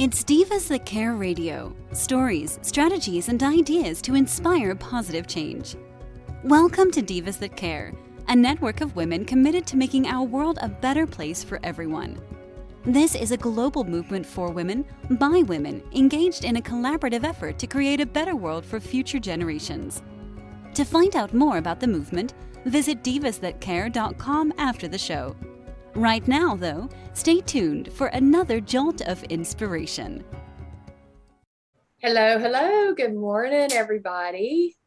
It's Divas That Care Radio. Stories, strategies, and ideas to inspire positive change. Welcome to Divas That Care, a network of women committed to making our world a better place for everyone. This is a global movement for women, by women, engaged in a collaborative effort to create a better world for future generations. To find out more about the movement, visit divasthatcare.com after the show. Right now, though, stay tuned for another jolt of inspiration. Hello. Good morning, everybody.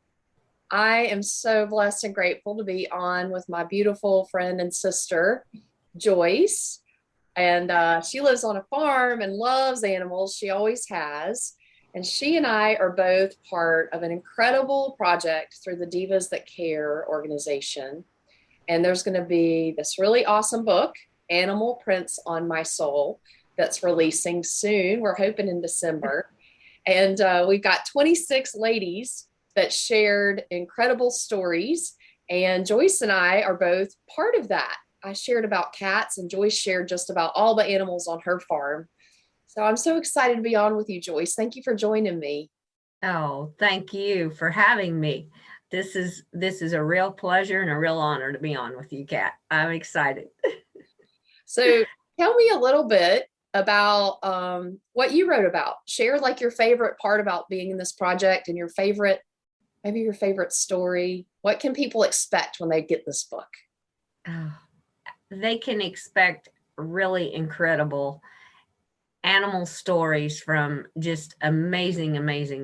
I am so blessed and grateful to be on with my beautiful friend and sister, Joyce. And she lives on a farm and loves animals. She always has. And she and I are both part of an incredible project through the Divas That Care organization. And there's going to be this really awesome book, Animal Prints on My Soul, that's releasing soon. We're hoping in December. And we've got 26 ladies that shared incredible stories. And Joyce and I are both part of that. I shared about cats, and Joyce shared just about all the animals on her farm. So I'm so excited to be on with you, Joyce. Thank you for joining me. Oh, thank you for having me. This is a real pleasure and a real honor to be on with you, Kat. I'm excited. So tell me a little bit about what you wrote about. Share like your favorite part about being in this project and maybe your favorite story. What can people expect when they get this book? They can expect really incredible animal stories from just amazing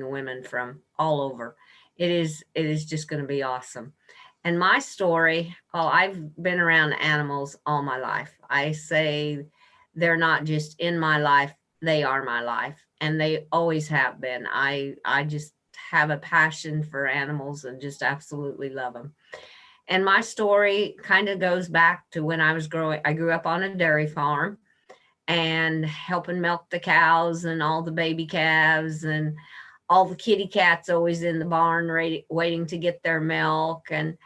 women from all over. It is just going to be awesome. And my story, I've been around animals all my life. I say they're not just in my life, they are my life. And they always have been. I just have a passion for animals and just absolutely love them. And my story kind of goes back to when I was growing. I grew up on a dairy farm and helping milk the cows and all the baby calves and all the kitty cats always in the barn waiting to get their milk. And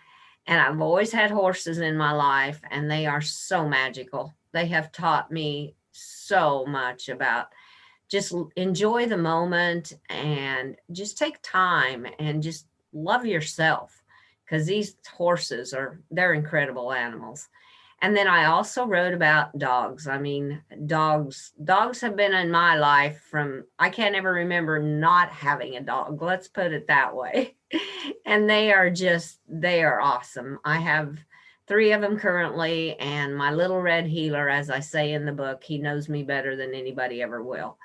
I've always had horses in my life, and they are so magical. They have taught me so much about just enjoy the moment and just take time and just love yourself, because these horses they're incredible animals. And then I also wrote about dogs. I mean, dogs have been in my life I can't ever remember not having a dog. Let's put it that way. And they are awesome. I have 3 of them currently, and my little red healer, as I say in the book, he knows me better than anybody ever will.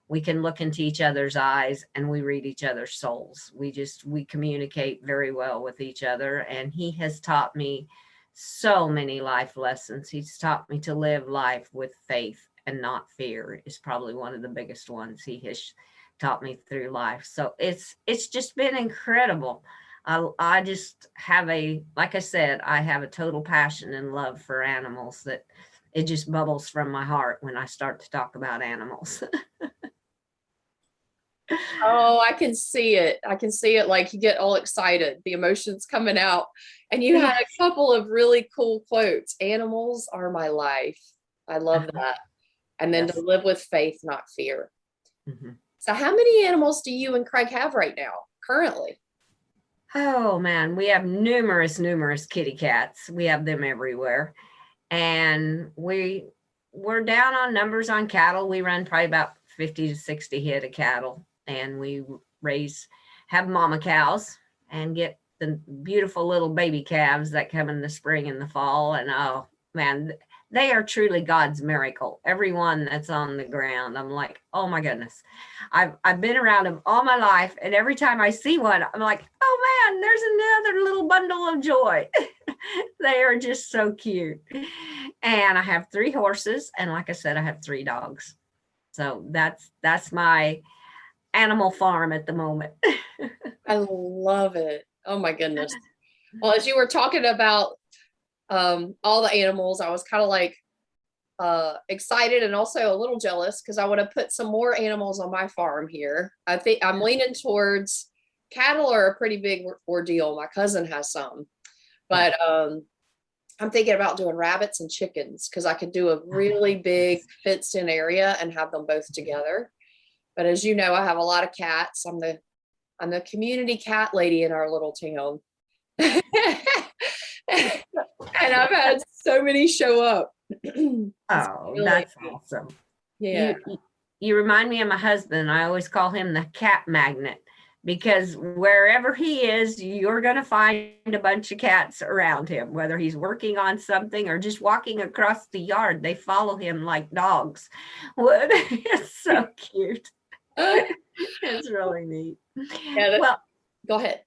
We can look into each other's eyes and we read each other's souls. We communicate very well with each other. And he has taught me so many life lessons. He's taught me to live life with faith and not fear is probably one of the biggest ones he has taught me through life. So it's just been incredible. I just have like I said, I have a total passion and love for animals that it just bubbles from my heart when I start to talk about animals. Oh, I can see it. Like you get all excited, the emotions coming out. And you had a couple of really cool quotes. Animals are my life. I love that. And then to live with faith, not fear. Mm-hmm. So how many animals do you and Craig have right now, currently? Oh, man, we have numerous kitty cats. We have them everywhere. And we're down on numbers on cattle. We run probably about 50 to 60 head of cattle. And we have mama cows and get the beautiful little baby calves that come in the spring and the fall. And oh man, they are truly God's miracle. Everyone that's on the ground, I'm like, oh my goodness. I've been around them all my life. And every time I see one, I'm like, oh man, there's another little bundle of joy. They are just so cute. And I have 3 horses. And like I said, I have 3 dogs. So that's my animal farm at the moment. I love it. Oh my goodness. Well, as you were talking about all the animals, I was kind of like excited and also a little jealous because I want to put some more animals on my farm here. I think I'm leaning towards cattle are a pretty big ordeal. My cousin has some, but I'm thinking about doing rabbits and chickens because I could do a really big fenced in area and have them both together. But as you know, I have a lot of cats. I'm the community cat lady in our little town. And I've had so many show up. Oh, really that's neat. awesome. Yeah. You remind me of my husband. I always call him the cat magnet because wherever he is, you're going to find a bunch of cats around him, whether he's working on something or just walking across the yard. They follow him like dogs. It's so cute. It's really neat. Yeah, Well, go ahead.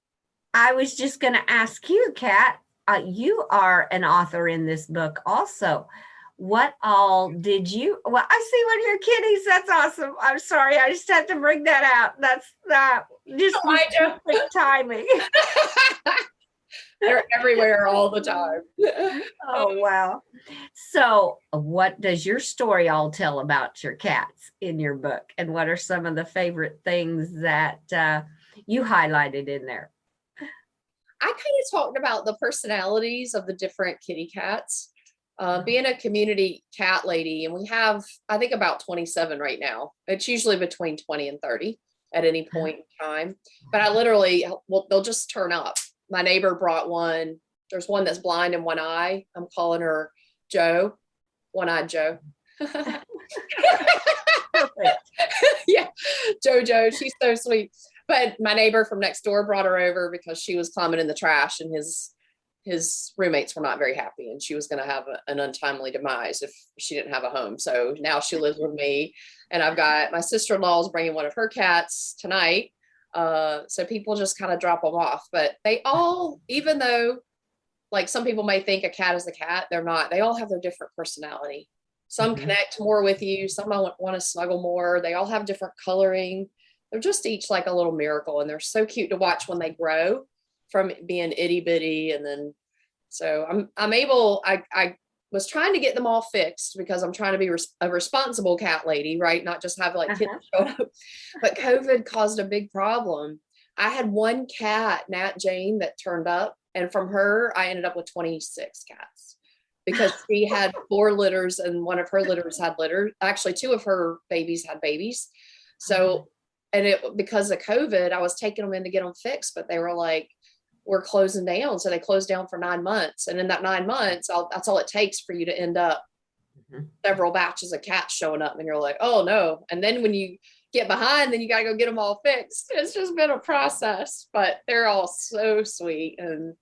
I was just going to ask you, Kat, you are an author in this book also. What all did you? Well, I see one of your kitties. That's awesome. I'm sorry. I just had to bring that out. That's that. Just perfect timing. They're everywhere all the time. Oh, wow. So, what does your story all tell about your cats in your book? And what are some of the favorite things that you highlighted in there? I kind of talked about the personalities of the different kitty cats. Being a community cat lady, and we have, I think, about 27 right now. It's usually between 20 and 30 at any point in time. But I literally, well, they'll just turn up. My neighbor brought one. There's one that's blind in one eye. I'm calling her Joe, one-eyed Joe. Yeah, Jojo, she's so sweet. But my neighbor from next door brought her over because she was climbing in the trash, and his roommates were not very happy, and she was going to have an untimely demise if she didn't have a home. So now she lives with me, and I've got my sister-in-law's bringing one of her cats tonight. So people just kind of drop them off, but they all, even though like some people may think a cat is a cat, they're not. They all have their different personality. Some connect more with you. Some want to snuggle more. They all have different coloring. They're just each like a little miracle, and they're so cute to watch when they grow from being itty bitty. And then, so I'm able, I was trying to get them all fixed because I'm trying to be a responsible cat lady, right? Not just have like kids show up. But COVID caused a big problem. I had one cat, Nat Jane, that turned up, and from her, I ended up with 26 cats because she had 4 litters, and one of her litters had litter. Actually, 2 of her babies had babies. So, and because of COVID, I was taking them in to get them fixed, but they were like, we're closing down. So they closed down for 9 months. And in that 9 months, that's all it takes for you to end up several batches of cats showing up. And you're like, oh no. And then when you get behind, then you got to go get them all fixed. It's just been a process, but they're all so sweet. And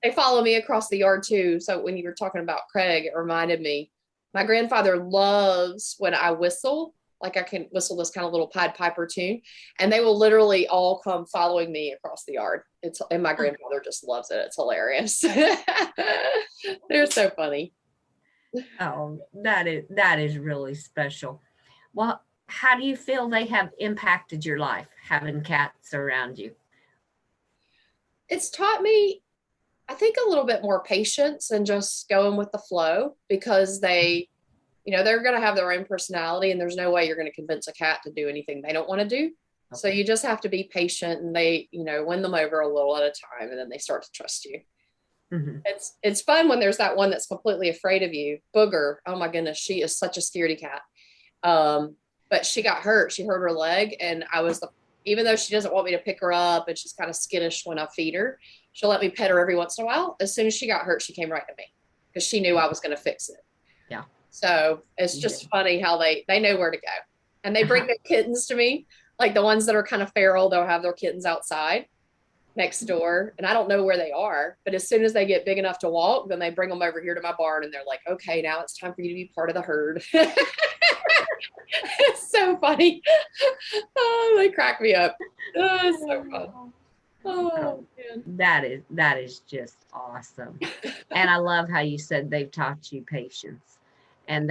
they follow me across the yard too. So when you were talking about Craig, it reminded me, my grandfather loves when I whistle. Like I can whistle this kind of little Pied Piper tune, and they will literally all come following me across the yard. And my grandfather just loves it. It's hilarious. They're so funny. Oh, that is really special. Well, how do you feel they have impacted your life, having cats around you? It's taught me, I think, a little bit more patience and just going with the flow, because they, they're going to have their own personality, and there's no way you're going to convince a cat to do anything they don't want to do. Okay. So you just have to be patient, and they, win them over a little at a time, and then they start to trust you. It's fun when there's that one that's completely afraid of you. Booger. Oh my goodness. She is such a scaredy cat. But she got hurt. She hurt her leg. And even though she doesn't want me to pick her up, and she's kind of skittish when I feed her, she'll let me pet her every once in a while. As soon as she got hurt, she came right to me because she knew I was going to fix it. Yeah. So it's just funny how they know where to go, and they bring their kittens to me. Like the ones that are kind of feral, they'll have their kittens outside next door, and I don't know where they are, but as soon as they get big enough to walk, then they bring them over here to my barn, and they're like, okay, now it's time for you to be part of the herd. It's so funny. Oh, they crack me up. Oh, it's so fun. Oh, man. That is just awesome. And I love how you said they've taught you patience, and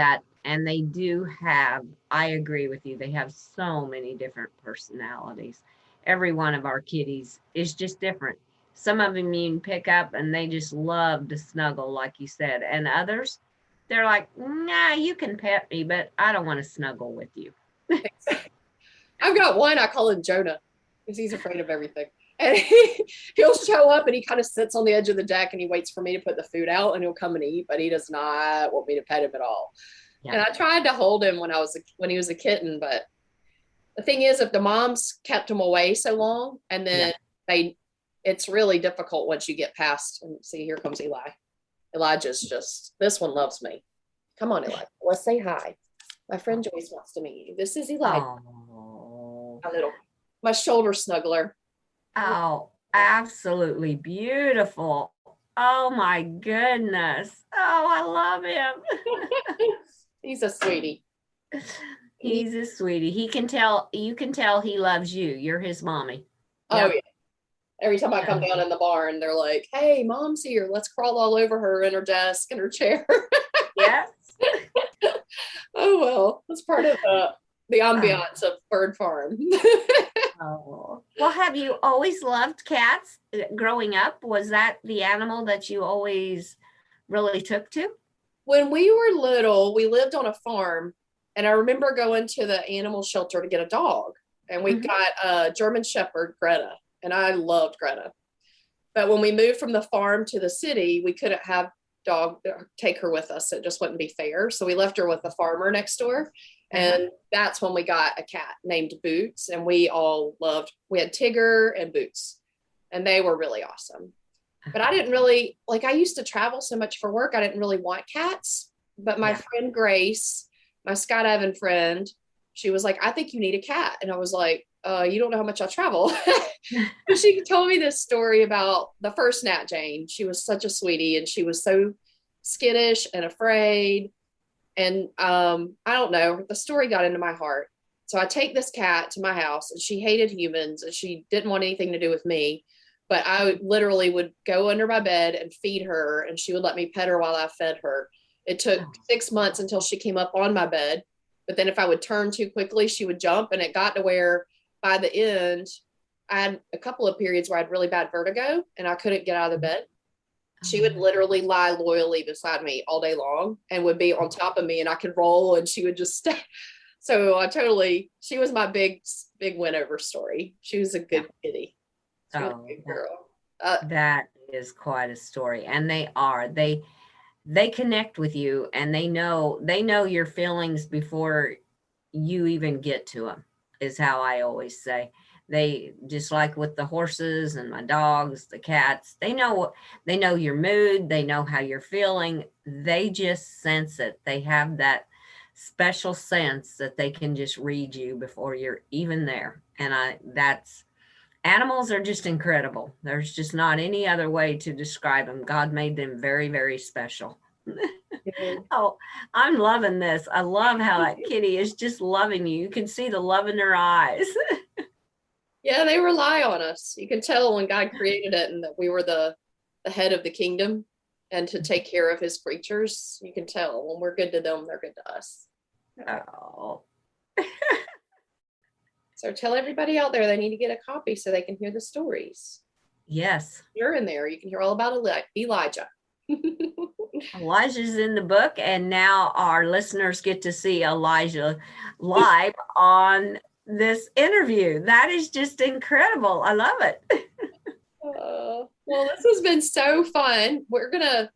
they do have, I agree with you, they have so many different personalities. Every one of our kitties is just different. Some of them you can pick up and they just love to snuggle, like you said. And others, they're like, nah, you can pet me, but I don't want to snuggle with you. I've got one, I call him Jonah, because he's afraid of everything. And he'll show up and he kind of sits on the edge of the deck and he waits for me to put the food out, and he'll come and eat, but he does not want me to pet him at all. Yeah. And I tried to hold him when he was a kitten, but The thing is, if the moms kept them away so long, and then it's really difficult once you get past. And see, here comes Eli. Elijah's just, this one loves me. Come on, Elijah. Let's say hi. My friend Joyce wants to meet you. This is Elijah. Oh, My shoulder snuggler. oh, absolutely beautiful. Oh my goodness. Oh, I love him. He's a sweetie. He's a sweetie. He can tell, you can tell he loves you. You're his mommy. Oh, Yep. yeah. Every time I come down in the barn, they're like, hey, mom's here. Let's crawl all over her in her desk and her chair. Yes. Oh, well, that's part of the ambiance of Bird Farm. Oh. Well, have you always loved cats growing up? Was that the animal that you always really took to? When we were little, we lived on a farm, and I remember going to the animal shelter to get a dog, and we got a German Shepherd, Greta, and I loved Greta. But when we moved from the farm to the city, we couldn't have dog take her with us. It just wouldn't be fair. So we left her with the farmer next door. And that's when we got a cat named Boots. And we all loved, we had Tigger and Boots, and they were really awesome. But I didn't really, like, I used to travel so much for work. I didn't really want cats. But my friend Grace, my skydiving friend, she was like, I think you need a cat. And I was like, you don't know how much I travel. She told me this story about the first Nat Jane. She was such a sweetie, and she was so skittish and afraid. And I don't know, the story got into my heart. So I take this cat to my house, and she hated humans, and she didn't want anything to do with me. But I literally would go under my bed and feed her, and she would let me pet her while I fed her. It took 6 months until she came up on my bed. But then if I would turn too quickly, she would jump. And it got to where by the end, I had a couple of periods where I had really bad vertigo and I couldn't get out of the bed. She would literally lie loyally beside me all day long and would be on top of me, and I could roll and she would just stay. So she was my big win over story. She was a good kitty. She was a good girl. That is quite a story. And they connect with you, and they know your feelings before you even get to them, is how I always say. They, just like with the horses and my dogs, the cats, they know your mood. They know how you're feeling. They just sense it. They have that special sense that they can just read you before you're even there. And animals are just incredible. There's just not any other way to describe them. God made them very, very special. Oh, I'm loving this. I love how that kitty is just loving you. You can see the love in her eyes. Yeah, they rely on us. You can tell when God created it and that we were the head of the kingdom and to take care of his creatures. You can tell when we're good to them, they're good to us. Oh. So tell everybody out there they need to get a copy so they can hear the stories. Yes. You're in there. You can hear all about Elijah. Elijah's in the book, and now our listeners get to see Elijah live on this interview. That is just incredible. I love it. Well, this has been so fun. We're gonna,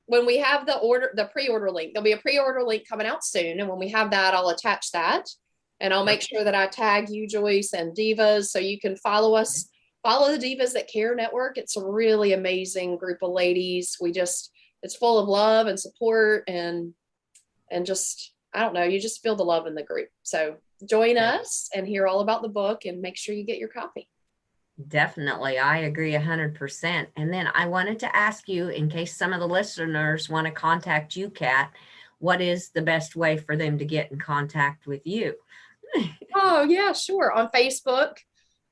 when we have the pre-order link, there'll be a pre-order link coming out soon, and when we have that, I'll attach that, and I'll make sure that I tag you, Joyce, and Divas, so you can follow us. Follow the Divas That Care Network. It's a really amazing group of ladies. It's full of love and support, and just, I don't know, you just feel the love in the group. So join us and hear all about the book, and make sure you get your copy. Definitely. I agree 100%. And then I wanted to ask you, in case some of the listeners want to contact you, Kat, what is the best way for them to get in contact with you? Oh, yeah, sure. On Facebook,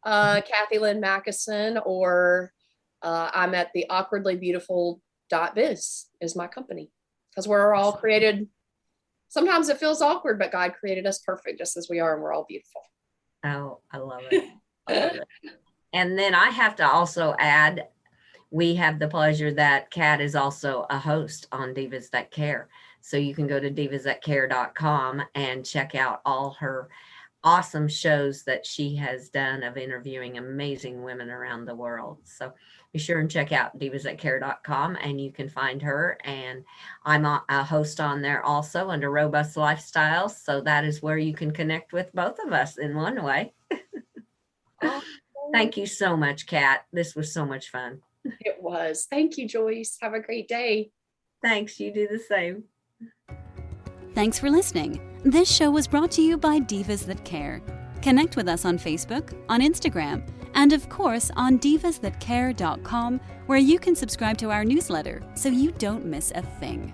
Kathy Lynn Mackison, or I'm at the awkwardlybeautiful.biz is my company, because we're all created. Sometimes it feels awkward, but God created us perfect just as we are, and we're all beautiful. Oh, I love it. I love it. And then I have to also add, we have the pleasure that Kat is also a host on Divas That Care. So you can go to divasthatcare.com and check out all her awesome shows that she has done of interviewing amazing women around the world. So be sure and check out divasthatcare.com, and you can find her. And I'm a host on there also under Robust Lifestyles. So that is where you can connect with both of us in one way. Thank you so much, Kat. This was so much fun. It was. Thank you, Joyce. Have a great day. Thanks. You do the same. Thanks for listening. This show was brought to you by Divas That Care. Connect with us on Facebook, on Instagram, and of course on divasthatcare.com, where you can subscribe to our newsletter so you don't miss a thing.